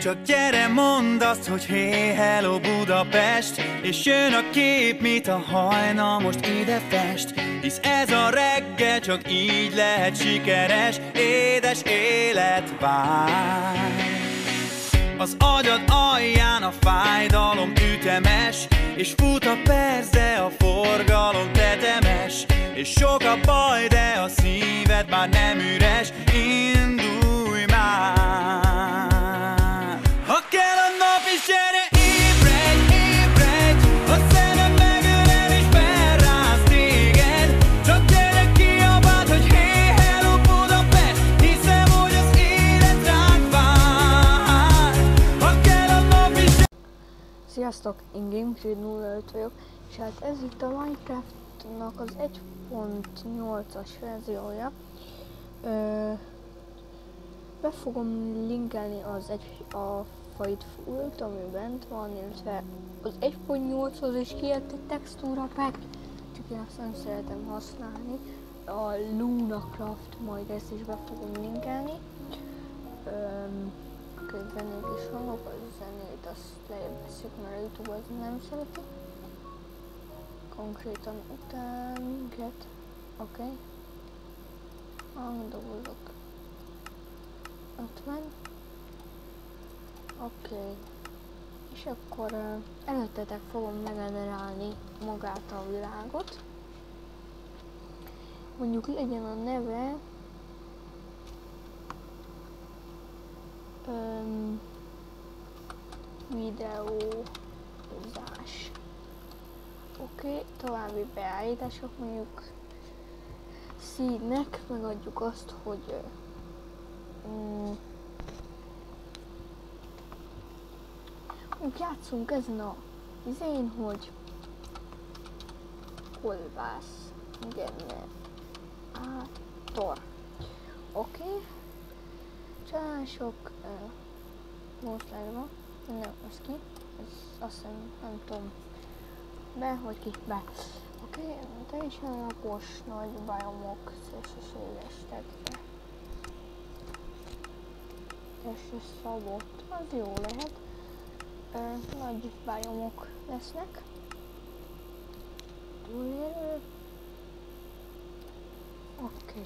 Csak gyere, mondd azt, hogy hey, hello Budapest, és jön a kép, mit a hajna most ide fest. Hisz ez a reggel csak így lehet sikeres, édes élet vár. Az agyad alján a fájdalom ütemes, és fut a perc, de a forgalom tetemes. És sok a baj, de a szíved már nem üres, indulj már! Ha kell a nap is, gyere, ébredj, ébredj! A szemed megölel és felráz téged. Csak gyere, kiabáld, hogy hey, hello Budapest, hiszem, hogy az élet rád vár. Ha kell a nap is, gyere... Sziasztok, én GameCrade05 vagyok, és hát ez itt a Minecraftnak az 1.8-as verziója. Be fogom linkelni a Fightful-t, ami bent van, illetve az 1.8-hoz is kijött egy textúra pack, csak én azt nem szeretem használni. A LunaCraft, majd ezt is be fogom linkelni. Zenét is hallok, a zenét azt lejjebb veszük, mert a YouTube az nem szereti. Konkrétan után get, oké. Hangdobozok 50. Oké. És akkor előttetek fogom legenerálni magát a világot. Mondjuk legyen a neve videózás. Oké, további beállítások, mondjuk színnek megadjuk azt, hogy játszunk ezen a izén, hogy kolbász generátor. Oké. Csalások monsterba, nem az ki, ez azt hiszem, nem tudom, be vagy ki, be. Oké, teljesen lapos, nagy bajomok, szélsőséges tekte. Testes szabott, az jó lehet. Nagy bajomok lesznek. Túlélő. Oké.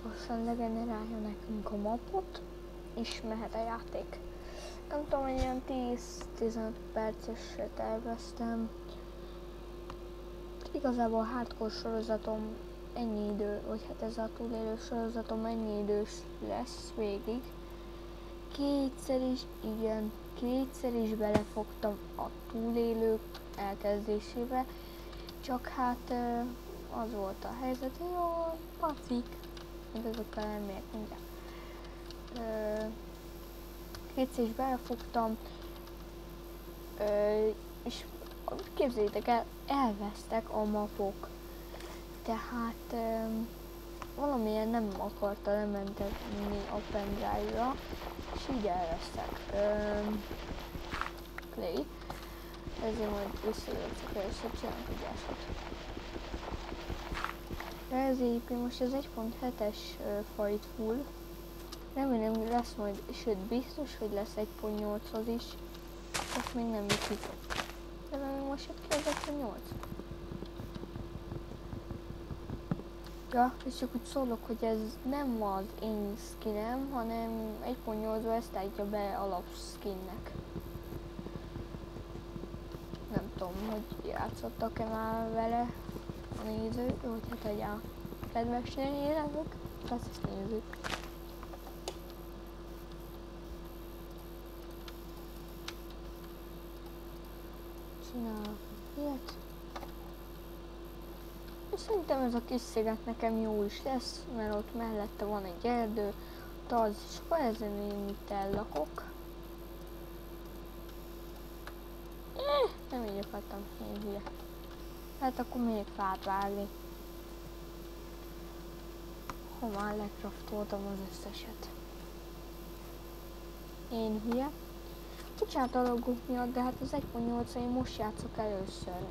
Gyorsan legenerálja nekünk a mapot, és mehet a játék. Nem tudom, hogy ilyen 10-15 percesre terveztem. Igazából a hardcore sorozatom ennyi idő, vagy hát ez a túlélő sorozatom ennyi idős lesz végig. Kétszer is belefogtam a túlélők elkezdésébe, csak hát az volt a helyzet, hogy jó, pacik, mint azokkal elmegyek mindjárt. Kétszer is belefogtam, és képzeljétek el, elvesztek a mapok, tehát valamilyen nem akarta lementetni a pendrive-ra, és így elvesztek. Play. Ezért majd visszajövök, először csinálunk egy ásat. Ezért most az 1.7-es Fightful. Remélem, hogy lesz majd, sőt biztos, hogy lesz 1.8-hoz is. Azt még nem jutott. De még most jött ki az 1.8. Ja, és csak úgy szólok, hogy ez nem az én skinem, hanem 1.8-ban ezt állítja be alapskinnek. Nem tudom, hogy játszottak-e már vele a nézők, vagy hát egy a kedves nézők, azt is nézzük. Csinálok ilyet. És szerintem ez a kis sziget nekem jó is lesz, mert ott mellette van egy erdő, az, és akkor ezen én itt ellakok. Nem így akartam, én hülye. Hát akkor még fát vágni. Ha már lecraftoltam az összeset. Én hülye. Bocsánat a logók miatt, de hát az 1.8-ra én most játszok először.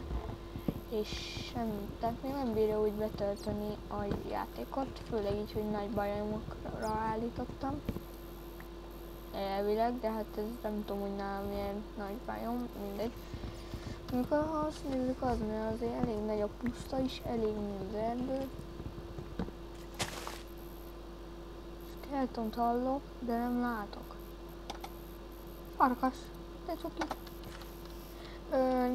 és semmi, tehát még nem bírja úgy betölteni a játékot, főleg így, hogy nagy bajomokra állítottam. Elvileg, de hát ez nem tudom, hogy nálam ilyen nagy bajom, mindegy. Amikor ha azt nézzük, az, mert azért elég nagy a puszta is, elég nagy az erdő. Skeletont hallok, de nem látok. Farkas, de cuki.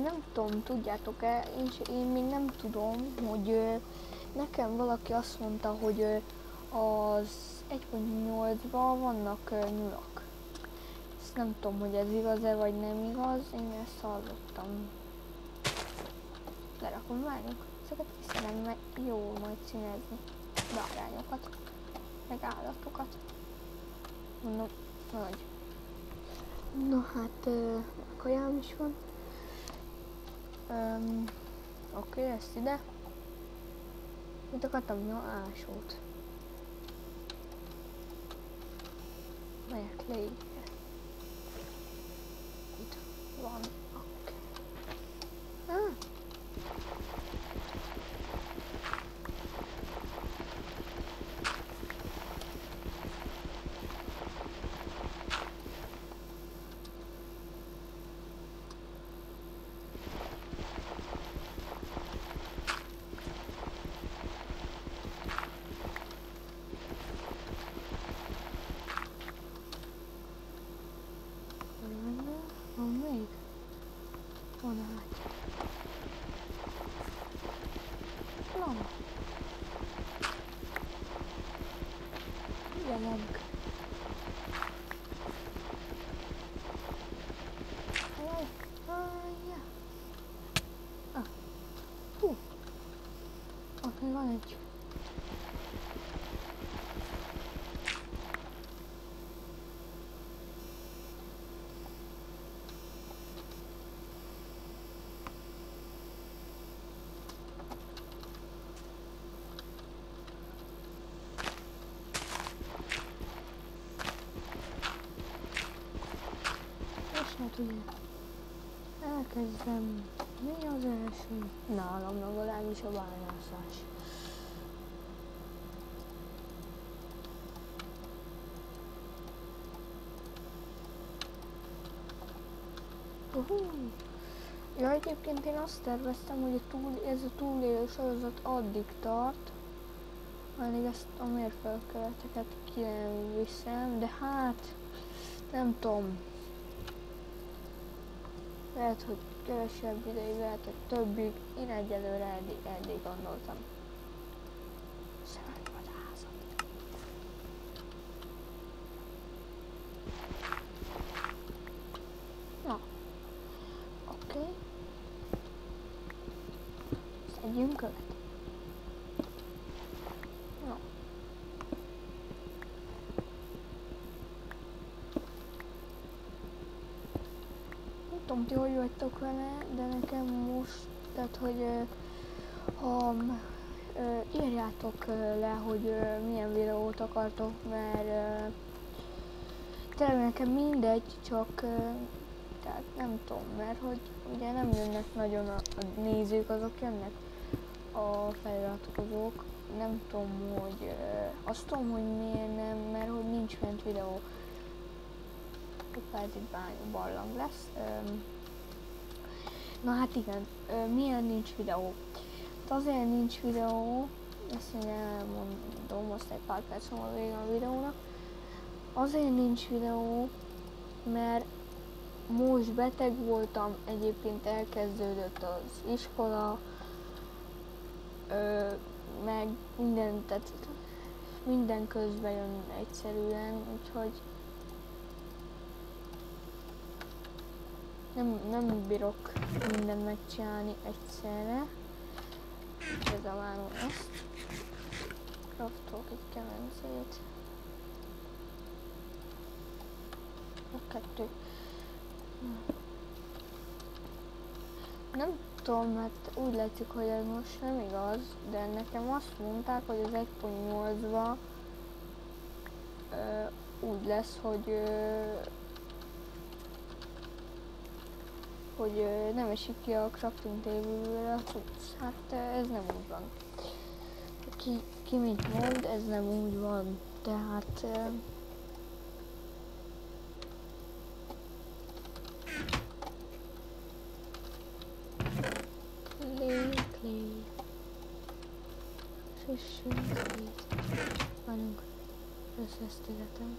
Nem tudom, tudjátok-e, én még nem tudom, hogy nekem valaki azt mondta, hogy az 1.8-ban vannak nyulak. Ezt nem tudom, hogy ez igaz-e vagy nem igaz, én ezt hallottam. Lerakom, várjunk, ezeket viszem meg jó majd színezni. Bárányokat, meg állatokat. Mondom, nagy. Na hát, kajám is van. Oké, ezt ide. Mit akartam? Jó, ásót. Megyek le így. Itt van. Oké. Van még? Van át. Na. Jelenk. Ja. Hú. Ott még van egy. Hát ugye elkezdem, mi az első? Nálam legalábbis a bányászás. Ja, egyébként én azt terveztem, hogy ez a túlélő sorozat addig tart, amíg ezt a mérföldköveteket ki nem viszem, de hát nem tudom. Lehet, hogy kevesebb ideig, lehet, hogy többig. Én egyelőre eddig gondoltam. Szemetvadászat. Na. Oké. Szedjünk követ. Na. Nem tudom, ti hogy vagytok vele, de nekem most, tehát hogy ha írjátok le, hogy milyen videót akartok, mert tényleg nekem mindegy, csak tehát nem tudom, mert hogy ugye nem jönnek nagyon a nézők, azok jönnek a feliratkozók, nem tudom, hogy azt tudom, hogy miért nem, mert hogy nincs fent videó. Ez itt barlang lesz. Na hát igen, milyen nincs videó? Hát azért nincs videó, ezt én elmondom, azt egy pár perc múlva vége a videónak. Azért nincs videó, mert most beteg voltam, egyébként elkezdődött az iskola, meg minden, tehát minden közben jön egyszerűen, úgyhogy nem bírok mindent megcsinálni egyszerre. Bezavárom ezt. Kraftolok egy kemencét. A kettő. Nem tudom, mert úgy látszik, hogy ez most nem igaz, de nekem azt mondták, hogy az 1.8-ban úgy lesz, hogy hogy nem esik ki a crafting table-ből a cucc. Hát ez nem úgy van. Ki mit mond, ez nem úgy van. Tehát... Clay. Várjunk, összesztéletem.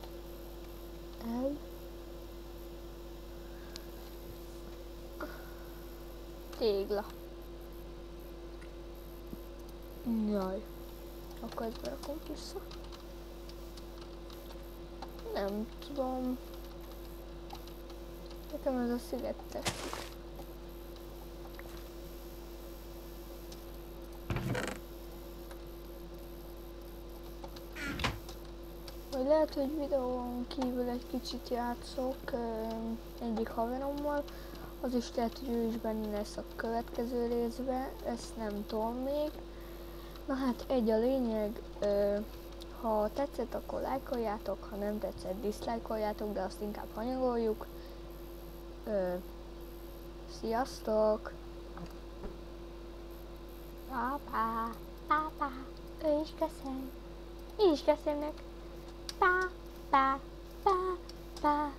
Tégla. Jaj. Akkor ezt berakom vissza. Nem tudom. Nekem ez a sziget tetszik. Vagy lehet, hogy videón kívül egy kicsit játszok egyik haverommal, az is lehet, hogy ő is benne lesz a következő részben, ezt nem tudom még. Na hát egy a lényeg, ha tetszett, akkor lájkoljátok, ha nem tetszett, diszlájkoljátok, de azt inkább hanyagoljuk. Sziasztok! Pápá, ő is köszön. Én is köszönök. Pa.